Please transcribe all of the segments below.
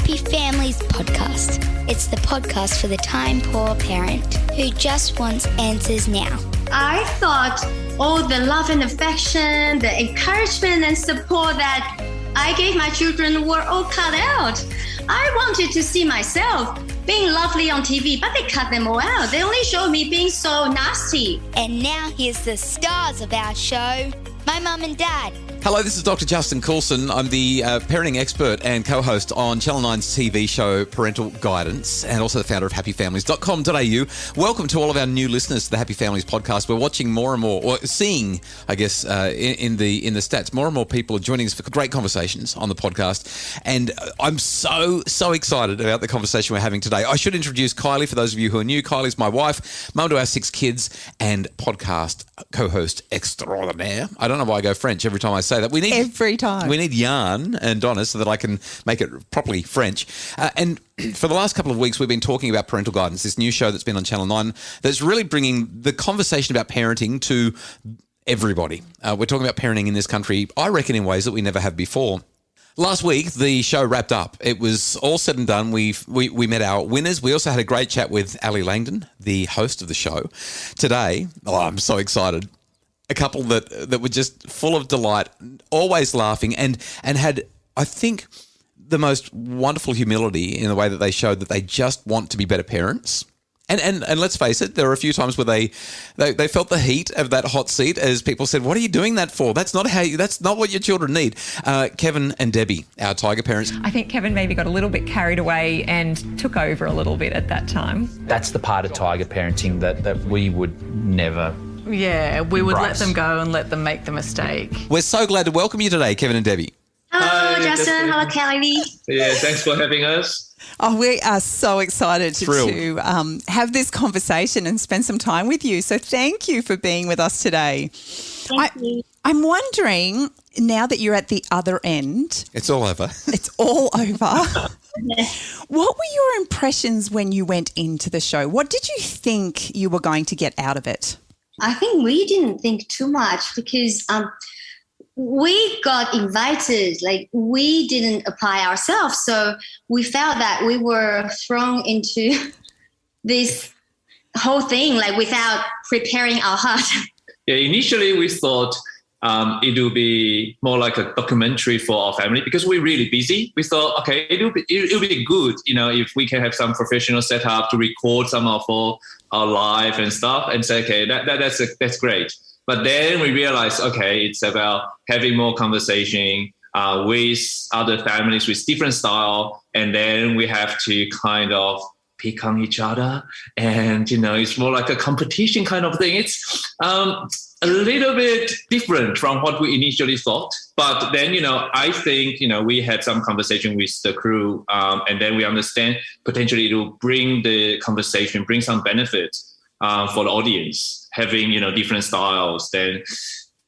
Happy Families podcast. It's the podcast for the time-poor parent who just wants answers now. I thought all the love and affection, the encouragement and support that I gave my children were all cut out. I wanted to see myself being lovely on TV, but they cut them all out. They only showed me being so nasty. And now here's the stars of our show, my mum and dad. Hello, this is Dr. Justin Coulson. I'm the parenting expert and co-host on Channel 9's TV show Parental Guidance, and also the founder of happyfamilies.com.au. Welcome to all of our new listeners to the Happy Families podcast. We're watching more and more, or seeing, I guess, in the stats, more and more people are joining us for great conversations on the podcast. And I'm so excited about the conversation we're having today. I should introduce Kylie for those of you who are new. Kylie's my wife, mum to our 6 kids, and podcast co-host extraordinaire. I don't know why I go French every time I say that. We need Jan and Donna so that I can make it properly French. And for the last couple of weeks, we've been talking about Parental Guidance, this new show that's been on Channel 9 that's really bringing the conversation about parenting to everybody. We're talking about parenting in this country, I reckon, in ways that we never have before. Last week, the show wrapped up. It was all said and done. We met our winners. We also had a great chat with Ali Langdon, the host of the show. Today, I'm so excited. A couple that were just full of delight, always laughing, and had, I think, the most wonderful humility in the way that they showed that they just want to be better parents. And let's face it, there were a few times where they felt the heat of that hot seat as people said, "What are you doing that for? That's not what your children need." Kevin and Debbie, our tiger parents. I think Kevin maybe got a little bit carried away and took over a little bit at that time. That's the part of tiger parenting that we would never. Yeah, we would embrace. let them go and let them make the mistake. We're so glad to welcome you today, Kevin and Debbie. Hello, Hi, Justin. Hello, Kelly. Yeah, thanks for having us. Oh, we are so excited Thrilled. to have this conversation and spend some time with you. So thank you for being with us today. Thank you. I'm wondering, now that you're at the other end, It's all over. it's all over. What were your impressions when you went into the show? What did you think you were going to get out of it? I think we didn't think too much because we got invited, like we didn't apply ourselves. So we felt that we were thrown into this whole thing, like without preparing our heart. Yeah, initially we thought it would be more like a documentary for our family because we're really busy. We thought, okay, it'll be good, if we can have some professional setup to record some of our live and stuff, and say, okay, that's great. But then we realized, okay, it's about having more conversation with other families with different style, and then we have to kind of pick on each other, and it's more like a competition kind of thing. It's a little bit different from what we initially thought, but then I think we had some conversation with the crew, and then we understand potentially it will bring the conversation, bring some benefit for the audience, having different styles. Then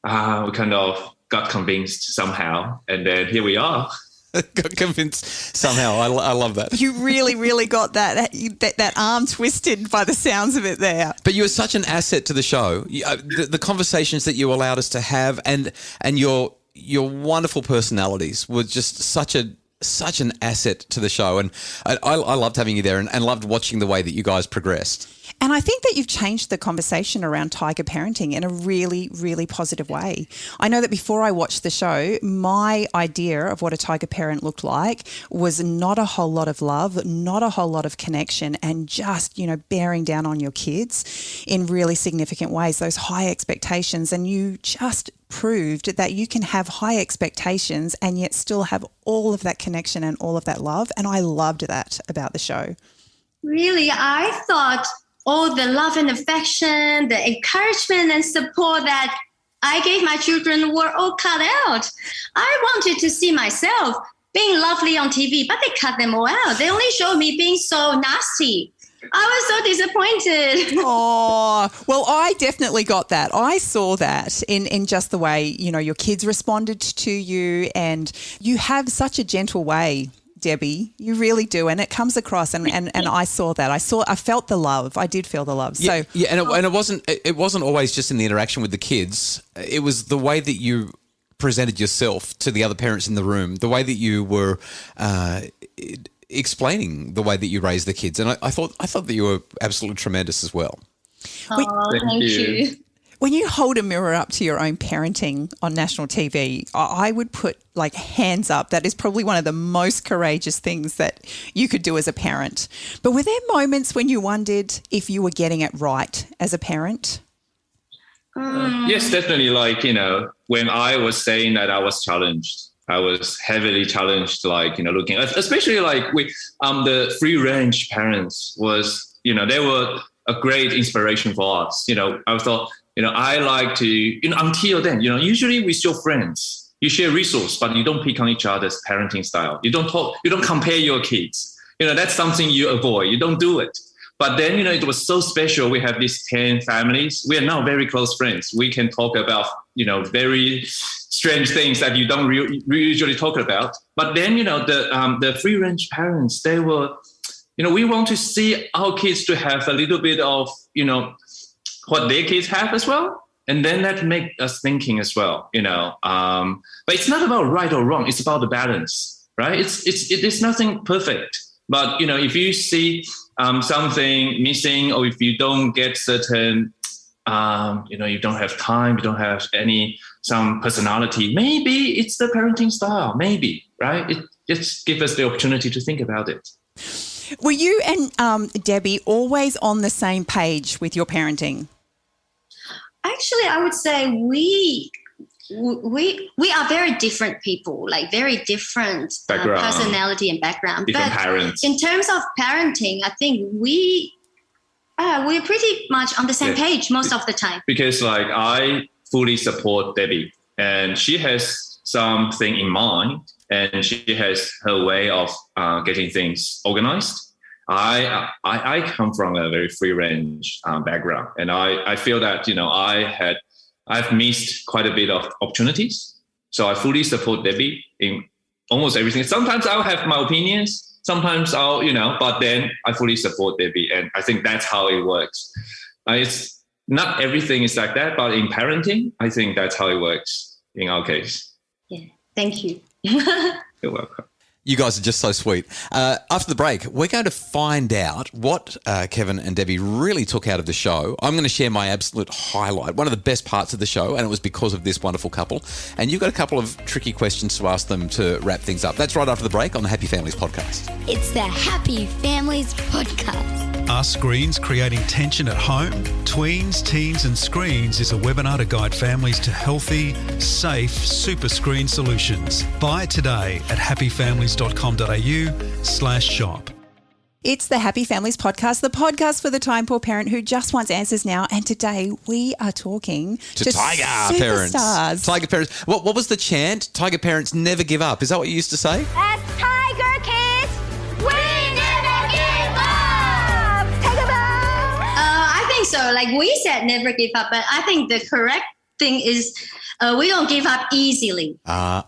we kind of got convinced somehow, and then here we are. Got convinced somehow. I love that. You really got that arm twisted by the sounds of it there. But you were such an asset to the show. The conversations that you allowed us to have, and your wonderful personalities were just such an asset to the show. And I loved having you there, and loved watching the way that you guys progressed. And I think that you've changed the conversation around tiger parenting in a really, really positive way. I know that before I watched the show, my idea of what a tiger parent looked like was not a whole lot of love, not a whole lot of connection, and just, bearing down on your kids in really significant ways, those high expectations. And you just proved that you can have high expectations and yet still have all of that connection and all of that love. And I loved that about the show. Really, I thought all the love and affection, the encouragement and support that I gave my children were all cut out. I wanted to see myself being lovely on TV, but they cut them all out. They only showed me being so nasty. I was so disappointed. Oh, well, I definitely got that. I saw that in just the way, your kids responded to you, and you have such a gentle way, Debbie. You really do, and it comes across, and I saw that. I felt the love. I did feel the love. Yeah, and it wasn't always just in the interaction with the kids. It was the way that you presented yourself to the other parents in the room, the way that you were explaining the way that you raise the kids. And I thought that you were absolutely tremendous as well. Oh, thank you. When you hold a mirror up to your own parenting on national TV, I would put like hands up. That is probably one of the most courageous things that you could do as a parent. But were there moments when you wondered if you were getting it right as a parent? Yes, definitely. Like, when I was saying that I was challenged, I was heavily challenged, like, looking, especially like with the free range parents was, they were a great inspiration for us. I thought, I like to, until then, usually with your friends, you share resource, but you don't pick on each other's parenting style. You don't talk, you don't compare your kids. That's something you avoid. You don't do it. But then, it was so special. We have these 10 families. We are now very close friends. We can talk about, very strange things that you don't usually talk about. But then, the free range parents, they were, we want to see our kids to have a little bit of, what their kids have as well. And then that make us thinking as well, but it's not about right or wrong. It's about the balance, right? It's nothing perfect. But, if you see something missing, or if you don't get certain, you don't have time, you don't have some personality, maybe it's the parenting style, maybe, right? It just gives us the opportunity to think about it. Were you and Debbie always on the same page with your parenting? Actually, I would say we are very different people, like very different personality and background. Different but parents. In terms of parenting, I think we're pretty much on the same page most of the time. Because like I fully support Debbie, and she has something in mind, and she has her way of getting things organized. I come from a very free range background, and I feel that I've missed quite a bit of opportunities. So I fully support Debbie in almost everything. Sometimes I'll have my opinions, sometimes I'll but then I fully support Debbie, and I think that's how it works. It's not everything is like that, but in parenting, I think that's how it works in our case. Yeah, thank you. You're welcome. You guys are just so sweet. After the break, we're going to find out what Kevin and Debbie really took out of the show. I'm going to share my absolute highlight, one of the best parts of the show, and it was because of this wonderful couple. And you've got a couple of tricky questions to ask them to wrap things up. That's right after the break on the Happy Families podcast. It's the Happy Families podcast. Are screens creating tension at home? Tweens, Teens and Screens is a webinar to guide families to healthy, safe super screen solutions. Buy it today at happyfamilies.com.au/shop. It's the Happy Families podcast, the podcast for the time poor parent who just wants answers now. And today we are talking to Tiger superstars. parents. Tiger parents. What was the chant? Tiger parents never give up. Is that what you used to say? As Tiger kids, we never give up. Tiger Mom. I think so. Like we said, never give up. But I think the correct thing is we don't give up easily. Right.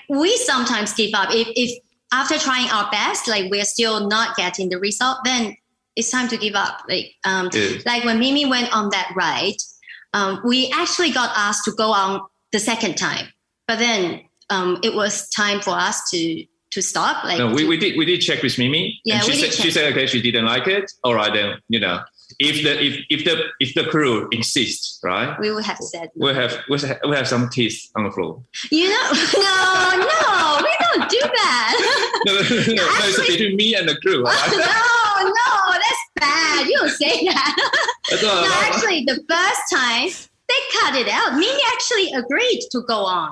We sometimes give up. If after trying our best, like we're still not getting the result, then it's time to give up. Like when Mimi went on that ride, we actually got asked to go on the second time, but then it was time for us to stop. We did check with Mimi. Yeah, and she said okay, she didn't like it. All right, then if the crew insists, right, we would have said we'll have some teeth on the floor. No, we don't do that. No, it's between me and the crew. Right? No, that's bad. You don't say that. Actually, the first time they cut it out. Mimi actually agreed to go on.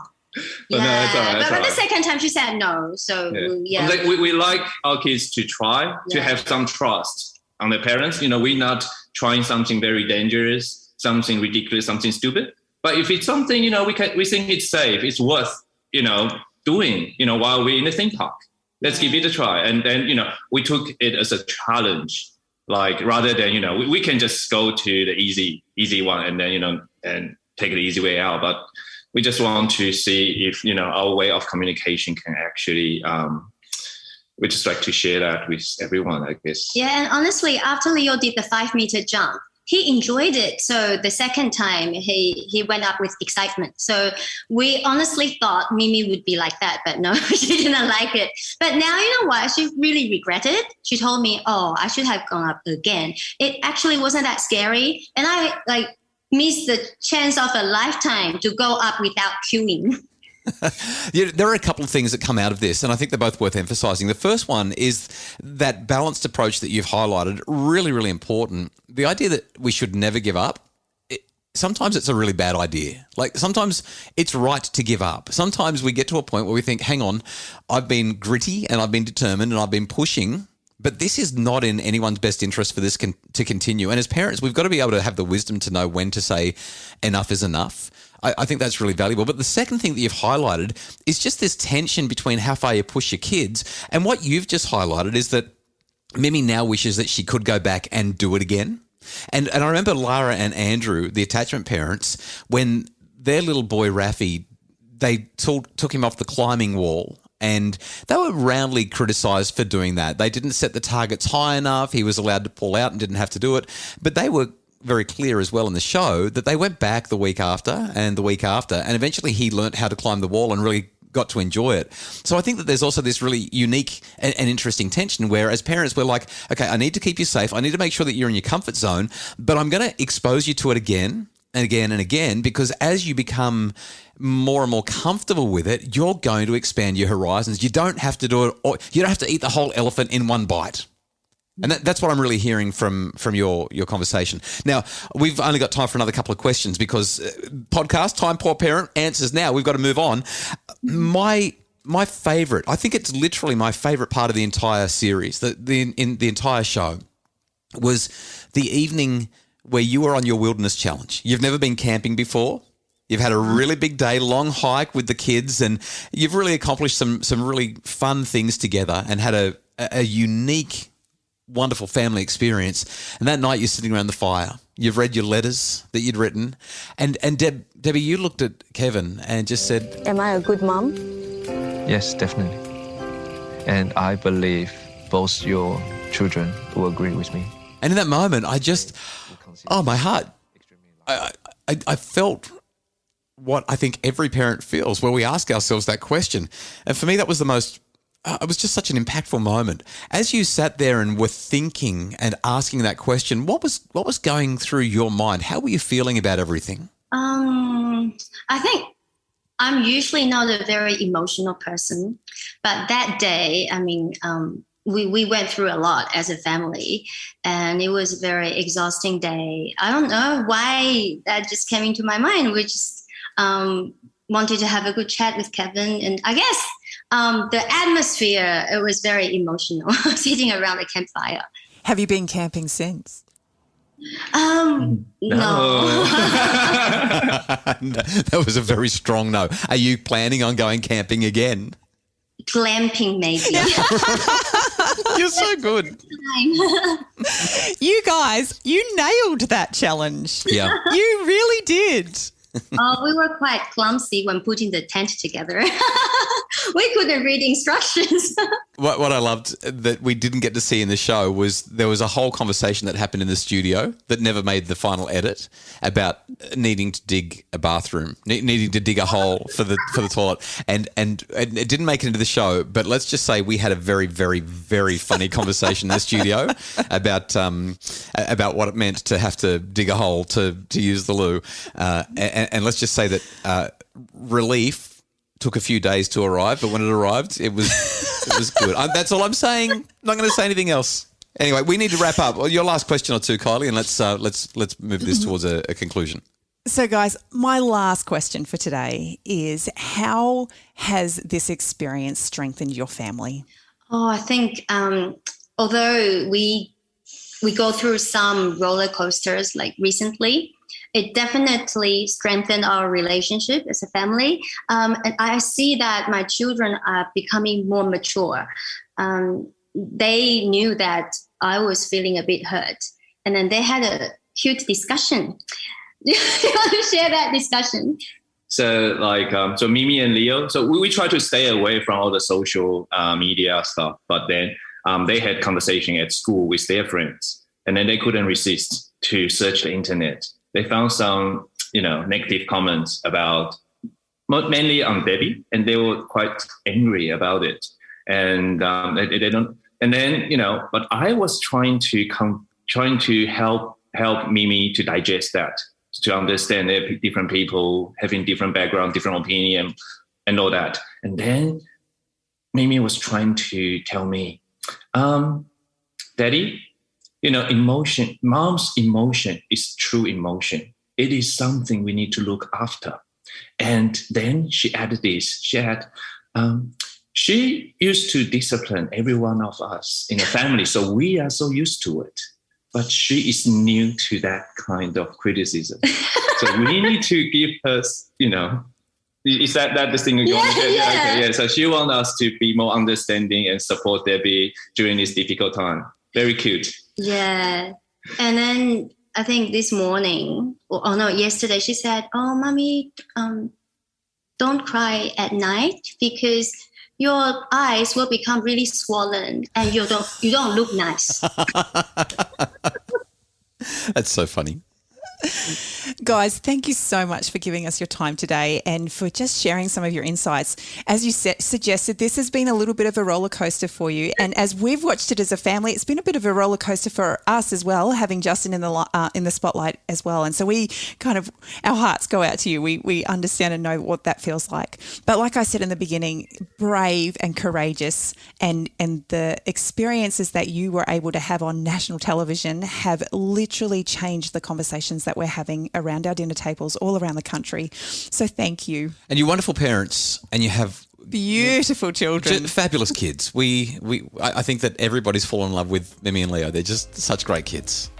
But the second time she said no. So yeah, we like our kids to try to have some trust on their parents. We're not trying something very dangerous, something ridiculous, something stupid. But if it's something we think it's safe, it's worth doing while we're in the theme park. Let's give it a try. And then we took it as a challenge, like rather than we can just go to the easy one and then and take the easy way out. But we just want to see if our way of communication can actually. We just like to share that with everyone, I guess. Yeah, and honestly, after Leo did the 5-meter jump, he enjoyed it. So the second time he went up with excitement. So we honestly thought Mimi would be like that, but no, she didn't like it. But now, you know what? She really regretted. She told me, oh, I should have gone up again. It actually wasn't that scary. And I missed the chance of a lifetime to go up without queuing. Yeah, there are a couple of things that come out of this, and I think they're both worth emphasising. The first one is that balanced approach that you've highlighted, really, really important. The idea that we should never give up, sometimes it's a really bad idea. Like sometimes it's right to give up. Sometimes we get to a point where we think, hang on, I've been gritty and I've been determined and I've been pushing, but this is not in anyone's best interest for this to continue. And as parents, we've got to be able to have the wisdom to know when to say enough is enough. I think that's really valuable. But the second thing that you've highlighted is just this tension between how far you push your kids. And what you've just highlighted is that Mimi now wishes that she could go back and do it again. And I remember Lara and Andrew, the attachment parents, when their little boy Rafi, they took him off the climbing wall. And they were roundly criticised for doing that. They didn't set the targets high enough. He was allowed to pull out and didn't have to do it. But they were very clear as well in the show that they went back the week after and the week after, and eventually he learnt how to climb the wall and really got to enjoy it. So I think that there's also this really unique and interesting tension where as parents we're like, okay, I need to keep you safe. I need to make sure that you're in your comfort zone, but I'm going to expose you to it again and again and again, because as you become more and more comfortable with it, you're going to expand your horizons. You don't have to do it, or you don't have to eat the whole elephant in one bite. And that's what I'm really hearing from your conversation. Now, we've only got time for another couple of questions because podcast, Time Poor Parent, answers now. We've got to move on. My favourite, I think it's literally my favourite part of the entire series, in the entire show, was the evening where you were on your wilderness challenge. You've never been camping before. You've had a really big day, long hike with the kids, and you've really accomplished some really fun things together and had a unique, wonderful family experience. And that night you're sitting around the fire. You've read your letters that you'd written. And Debbie, you looked at Kevin and just said, am I a good mom? Yes, definitely. And I believe both your children will agree with me. And in that moment, I just, my heart, I felt what I think every parent feels where we ask ourselves that question. And for me, that was the most, it was just such an impactful moment. As you sat there and were thinking and asking that question, what was going through your mind? How were you feeling about everything? I think I'm usually not a very emotional person, but that day, we went through a lot as a family, and it was a very exhausting day. I don't know why that just came into my mind. We just wanted to have a good chat with Kevin, and I guess the atmosphere, it was very emotional sitting around the campfire. Have you been camping since? No. That was a very strong no. Are you planning on going camping again? Glamping, maybe. You're so good. You guys, you nailed that challenge. Yeah. You really did. We were quite clumsy when putting the tent together. We couldn't read instructions. What I loved that we didn't get to see in the show was there was a whole conversation that happened in the studio that never made the final edit about needing to dig a bathroom, needing to dig a hole for the toilet, and it didn't make it into the show. But let's just say we had a very, very, very funny conversation in the studio about what it meant to have to dig a hole to use the loo, and let's just say that relief took a few days to arrive, but when it arrived, it was good. That's all I'm saying. I'm not going to say anything else. Anyway, we need to wrap up. Your last question or two, Kylie, and let's move this towards a conclusion. So, guys, my last question for today is: how has this experience strengthened your family? Oh, I think although we go through some roller coasters like recently, it definitely strengthened our relationship as a family. And I see that my children are becoming more mature. They knew that I was feeling a bit hurt. And then they had a huge discussion. Do you want to share that discussion? So so Mimi and Leo, so we try to stay away from all the social media stuff. But then they had conversation at school with their friends. And then they couldn't resist to search the internet, they found some, negative comments about, mainly on Debbie, and they were quite angry about it. And they don't. And then, but I was trying to help Mimi to digest that, to understand that different people having different background, different opinion, and all that. And then Mimi was trying to tell me, Daddy, mom's emotion is true emotion. It is something we need to look after. And then she added this. She used to discipline every one of us in the family, so we are so used to it. But she is new to that kind of criticism. So we need to give her, is that the thing you're going to say? Yeah. Okay. So she wants us to be more understanding and support Debbie during this difficult time. Very cute. Yeah. And then I think this morning, yesterday, she said, "Oh, Mommy, don't cry at night because your eyes will become really swollen and you don't look nice." That's so funny. Guys, thank you so much for giving us your time today and for just sharing some of your insights. As you suggested, this has been a little bit of a roller coaster for you. And as we've watched it as a family, it's been a bit of a roller coaster for us as well, having Justin in the spotlight as well. And so our hearts go out to you. We understand and know what that feels like. But like I said in the beginning, brave and courageous, and the experiences that you were able to have on national television have literally changed the conversations that we're having around our dinner tables all around the country. So thank you. And you're wonderful parents, and you have beautiful children, fabulous kids. I think that everybody's fallen in love with Mimi and Leo. They're just such great kids.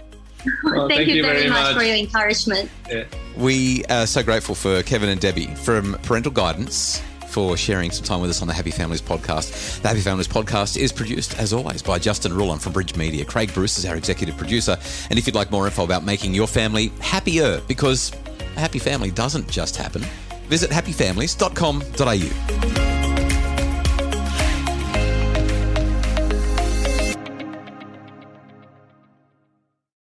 Well, Thank you very much for your encouragement. Yeah. We are so grateful for Kevin and Debbie from Parental Guidance for sharing some time with us on the Happy Families podcast. The Happy Families podcast is produced, as always, by Justin Rulon from Bridge Media. Craig Bruce is our executive producer. And if you'd like more info about making your family happier, because a happy family doesn't just happen, visit happyfamilies.com.au.